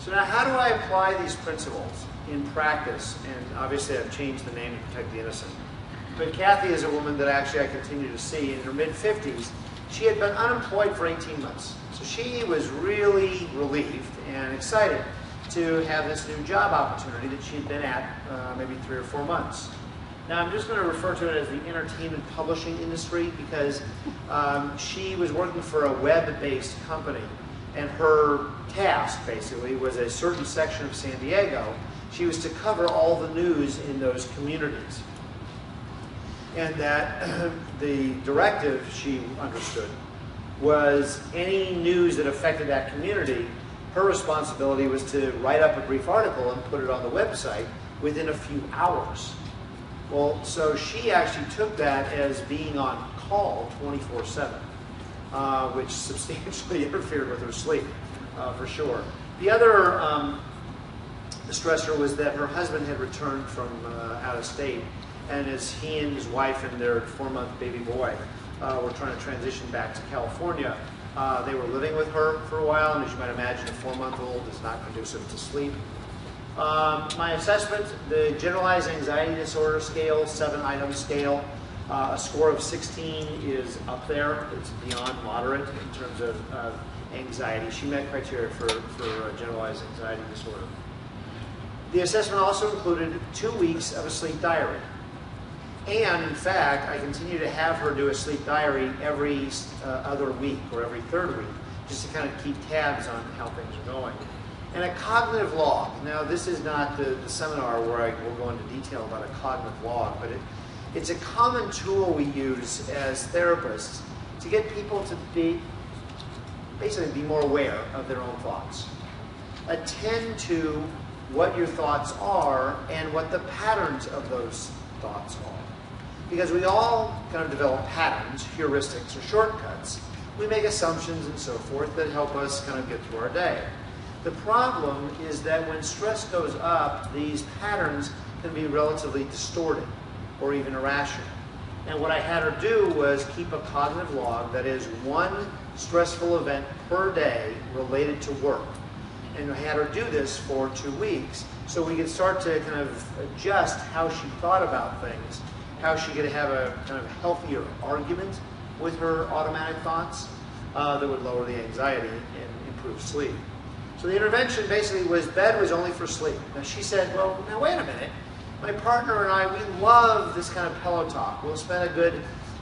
So now how do I apply these principles in practice? And obviously I've changed the name to protect the innocent. But Kathy is a woman that actually I continue to see in her mid-50s. She had been unemployed for 18 months. So she was really relieved and excited to have this new job opportunity that she had been at maybe 3 or 4 months. Now I'm just going to refer to it as the entertainment publishing industry because she was working for a web-based company, and her task basically was a certain section of San Diego. She was to cover all the news in those communities. And that the directive, she understood, was any news that affected that community, her responsibility was to write up a brief article and put it on the website within a few hours. Well, so she actually took that as being on call 24/7, which substantially interfered with her sleep, for sure. The other stressor was that her husband had returned from out of state, and as he and his wife and their 4-month baby boy were trying to transition back to California, they were living with her for a while, and as you might imagine, a 4-month-old is not conducive to sleep. My assessment, the Generalized Anxiety Disorder Scale, 7-item scale, a score of 16 is up there. It's beyond moderate in terms of anxiety. She met criteria for generalized anxiety disorder. The assessment also included 2 weeks of a sleep diary. And in fact, I continue to have her do a sleep diary every other week or every 3rd week, just to kind of keep tabs on how things are going. And a cognitive log. Now, this is not the seminar where I will go into detail about a cognitive log, but it's a common tool we use as therapists to get people to basically be more aware of their own thoughts. Attend to what your thoughts are and what the patterns of those thoughts are. Because we all kind of develop patterns, heuristics, or shortcuts. We make assumptions and so forth that help us kind of get through our day. The problem is that when stress goes up, these patterns can be relatively distorted or even irrational. And what I had her do was keep a cognitive log, that is one stressful event per day related to work. And I had her do this for 2 weeks so we could start to kind of adjust how she thought about things, how she could have a kind of healthier argument with her automatic thoughts that would lower the anxiety and improve sleep. So the intervention basically was bed was only for sleep. Now she said, well, now wait a minute. My partner and I, we love this kind of pillow talk. We'll spend a good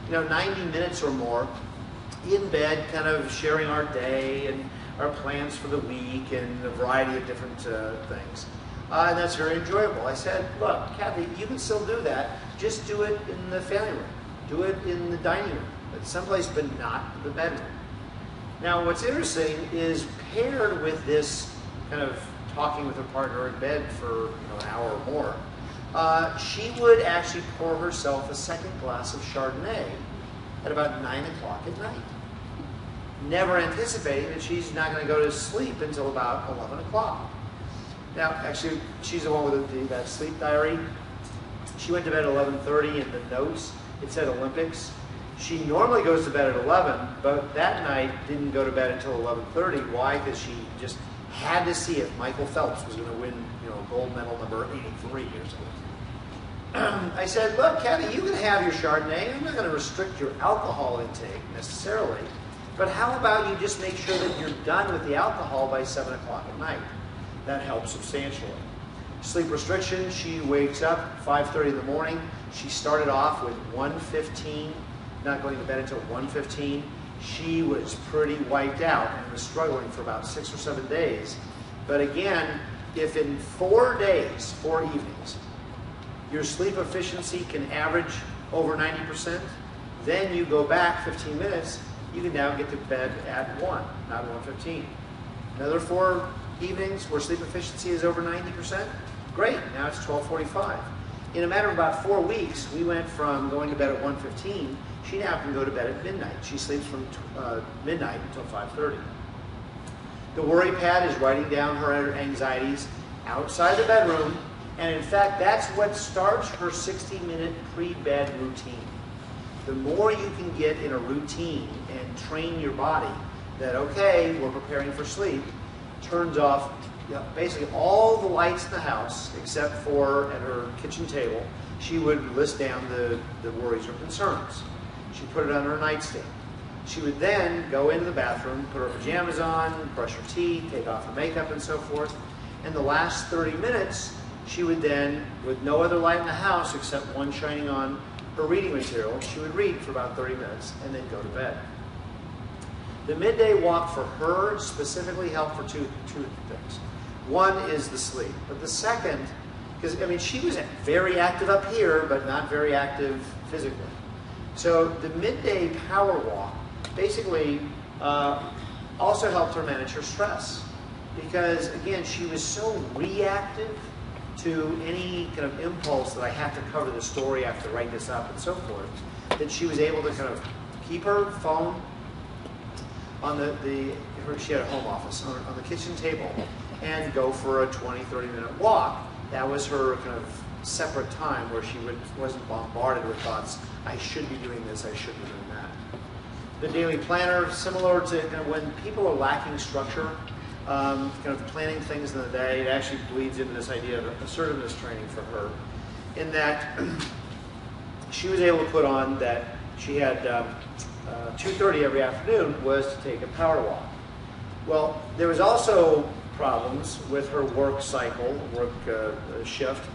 90 minutes or more in bed kind of sharing our day and our plans for the week and a variety of different things. And that's very enjoyable. I said, look, Kathy, you can still do that. Just do it in the family room. Do it in the dining room. Someplace but not the bedroom. Now what's interesting is paired with this kind of talking with her partner in bed for an hour or more, she would actually pour herself a 2nd glass of Chardonnay at about 9 o'clock at night, never anticipating that she's not going to go to sleep until about 11 o'clock. Now, actually, she's the one with that sleep diary. She went to bed at 11:30, and the notes, it said Olympics. She normally goes to bed at 11, but that night didn't go to bed until 11:30. Why? Because she just had to see if Michael Phelps was going to win, gold medal number 83 or something. I said, look, Kathy, you can have your Chardonnay. I'm not going to restrict your alcohol intake necessarily, but how about you just make sure that you're done with the alcohol by 7 o'clock at night? That helps substantially. Sleep restriction, she wakes up 5:30 in the morning. She started off with 1:15, not going to bed until 1:15. She was pretty wiped out and was struggling for about 6 or 7 days. But again, if in 4 days, 4 evenings, your sleep efficiency can average over 90%, then you go back 15 minutes, you can now get to bed at 1, not 1:15. Another 4 evenings where sleep efficiency is over 90%, great, now it's 12:45. In a matter of about 4 weeks, we went from going to bed at 1:15, she now can go to bed at midnight. She sleeps from midnight until 5:30. The worry pad is writing down her anxieties outside the bedroom, and in fact, that's what starts her 60-minute pre-bed routine. The more you can get in a routine and train your body that, okay, we're preparing for sleep, turns off basically all the lights in the house, except for at her kitchen table, she would list down the worries or concerns. She'd put it on her nightstand. She would then go into the bathroom, put her pajamas on, brush her teeth, take off her makeup and so forth. And the last 30 minutes, she would then, with no other light in the house except one shining on her reading material, she would read for about 30 minutes and then go to bed. The midday walk for her specifically helped for two things. One is the sleep, but the second, because I mean she was very active up here, but not very active physically. So the midday power walk basically also helped her manage her stress, because again she was so reactive to any kind of impulse that I have to cover the story, I have to write this up and so forth, that she was able to kind of keep her phone on she had a home office, on the kitchen table, and go for a 20-30 minute walk. That was her kind of separate time where she wasn't bombarded with thoughts, I should be doing this, I should be doing that. The daily planner, similar to kind of when people are lacking structure, kind of planning things in the day, it actually bleeds into this idea of assertiveness training for her, in that she was able to put on that she had 2:30 every afternoon was to take a power walk. Well, there was also problems with her work cycle, work shift,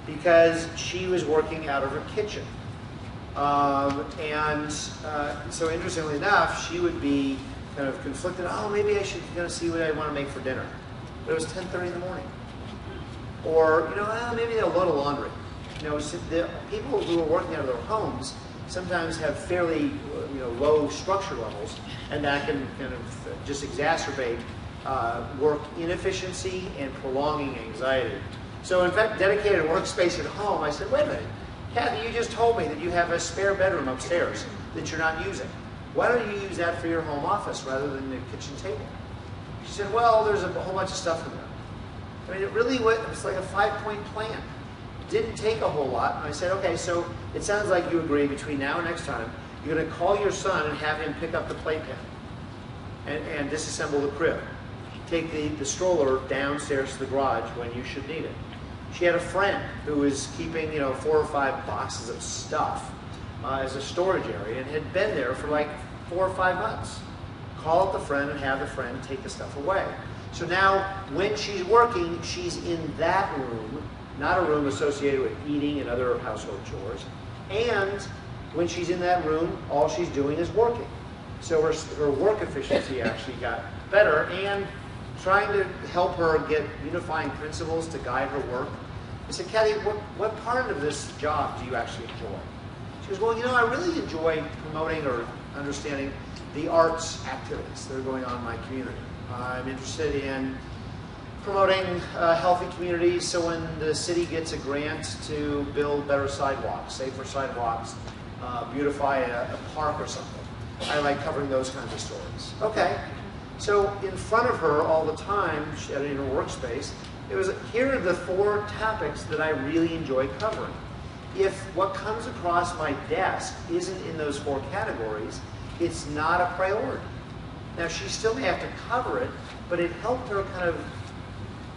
because she was working out of her kitchen. So interestingly enough, she would be kind of conflicted, oh, maybe I should see what I want to make for dinner. But it was 10:30 in the morning. Or, maybe they'll load of laundry. The people who are working out of their homes sometimes have fairly low structure levels, and that can kind of just exacerbate work inefficiency and prolonging anxiety. So in fact, dedicated workspace at home, I said, wait a minute, Kathy, you just told me that you have a spare bedroom upstairs that you're not using. Why don't you use that for your home office rather than the kitchen table? She said, well, there's a whole bunch of stuff in there. I mean, it really was like a 5-point plan. Didn't take a whole lot. And I said, okay, so it sounds like you agree between now and next time, you're going to call your son and have him pick up the playpen and disassemble the crib. Take the stroller downstairs to the garage when you should need it. She had a friend who was keeping 4 or 5 boxes of stuff as a storage area and had been there for like 4 or 5 months. Call up the friend and have the friend take the stuff away. So now when she's working, she's in that room, not a room associated with eating and other household chores. And when she's in that room, all she's doing is working. So her work efficiency actually got better, and trying to help her get unifying principles to guide her work. I said, Kathy, what part of this job do you actually enjoy? She was going, I really enjoy promoting or understanding the arts activities that are going on in my community. I'm interested in promoting healthy communities, so when the city gets a grant to build better sidewalks, safer sidewalks, beautify a park or something, I like covering those kinds of stories. Okay, so in front of her all the time, in her workspace, it was, here are the 4 topics that I really enjoy covering. If what comes across my desk isn't in those 4 categories, it's not a priority. Now, she still may have to cover it, but it helped her kind of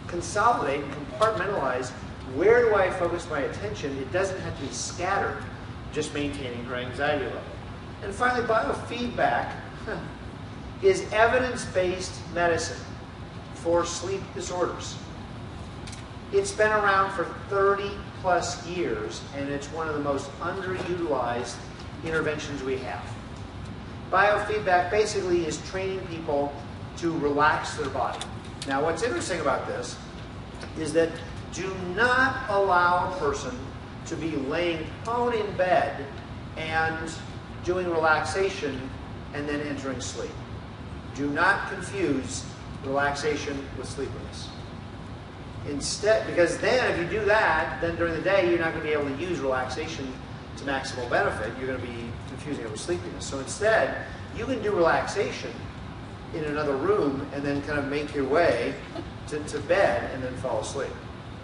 consolidate and compartmentalize, where do I focus my attention? It doesn't have to be scattered, just maintaining her anxiety level. And finally, biofeedback is evidence-based medicine for sleep disorders. It's been around for 30+ years, and it's one of the most underutilized interventions we have. Biofeedback basically is training people to relax their body. Now, what's interesting about this is that do not allow a person to be laying prone in bed and doing relaxation and then entering sleep. Do not confuse relaxation with sleepiness. Instead, because then if you do that, then during the day you're not going to be able to use relaxation to maximal benefit. You're going to be confusing it with sleepiness. So instead, you can do relaxation in another room and then kind of make your way to bed and then fall asleep.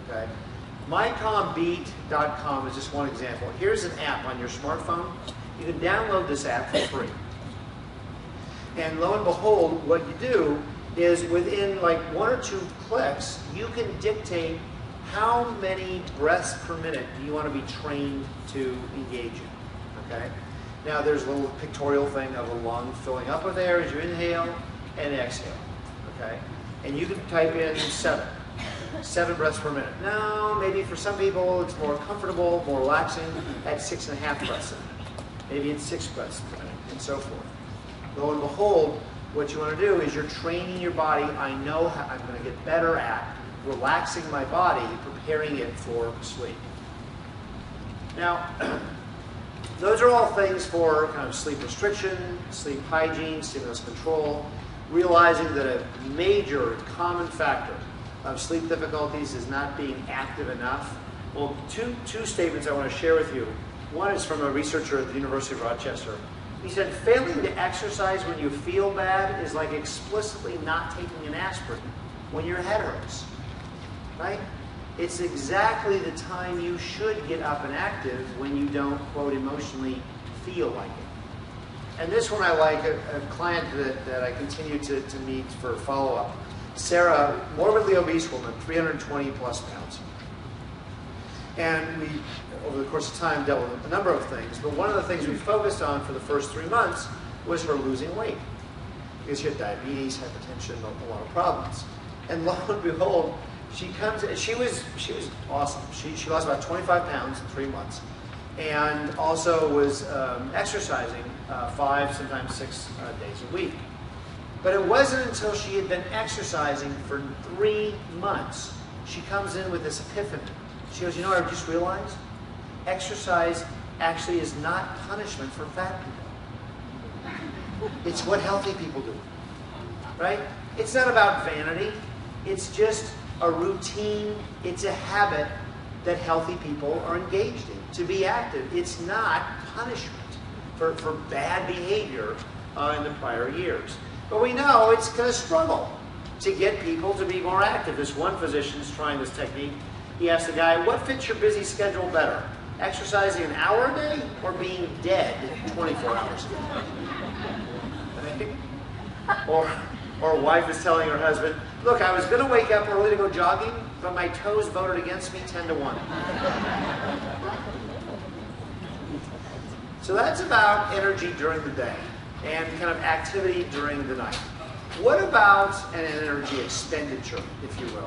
Okay? MyCalmBeat.com is just one example. Here's an app on your smartphone. You can download this app for free. And lo and behold, what you do is within like 1 or 2 clicks, you can dictate how many breaths per minute do you want to be trained to engage in, okay? Now there's a little pictorial thing of a lung filling up with air as you inhale and exhale, okay? And you can type in 7 breaths per minute. Now, maybe for some people it's more comfortable, more relaxing at 6.5 breaths a minute. Maybe it's 6 breaths per minute, and so forth. Lo and behold, what you want to do is you're training your body. I know how I'm going to get better at relaxing my body, preparing it for sleep. Now, those are all things for kind of sleep restriction, sleep hygiene, stimulus control, realizing that a major common factor of sleep difficulties is not being active enough. Well, two statements I want to share with you. One is from a researcher at the University of Rochester. He said, failing to exercise when you feel bad is like explicitly not taking an aspirin when your head hurts, right? It's exactly the time you should get up and active when you don't, quote, emotionally feel like it. And this one I like, a client that I continue to meet for follow-up. Sarah, morbidly obese woman, 320 plus pounds. And we, over the course of time, dealt with a number of things, but one of the things we focused on for the first 3 months was her losing weight. Because she had diabetes, hypertension, a lot of problems. And lo and behold, she comes, she was awesome. She lost about 25 pounds in 3 months. And also was exercising 5, sometimes 6 days a week. But it wasn't until she had been exercising for 3 months, she comes in with this epiphany. She goes, you know what I just realized? Exercise actually is not punishment for fat people. It's what healthy people do, right? It's not about vanity. It's just a routine. It's a habit that healthy people are engaged in, to be active. It's not punishment for bad behavior in the prior years. But we know it's going to struggle to get people to be more active. This one physician's trying this technique. He asked the guy, what fits your busy schedule better? Exercising an hour a day or being dead 24 hours a day? Or a wife is telling her husband, look, I was going to wake up early to go jogging, but my toes voted against me 10-1. So that's about energy during the day and kind of activity during the night. What about an energy expenditure, if you will?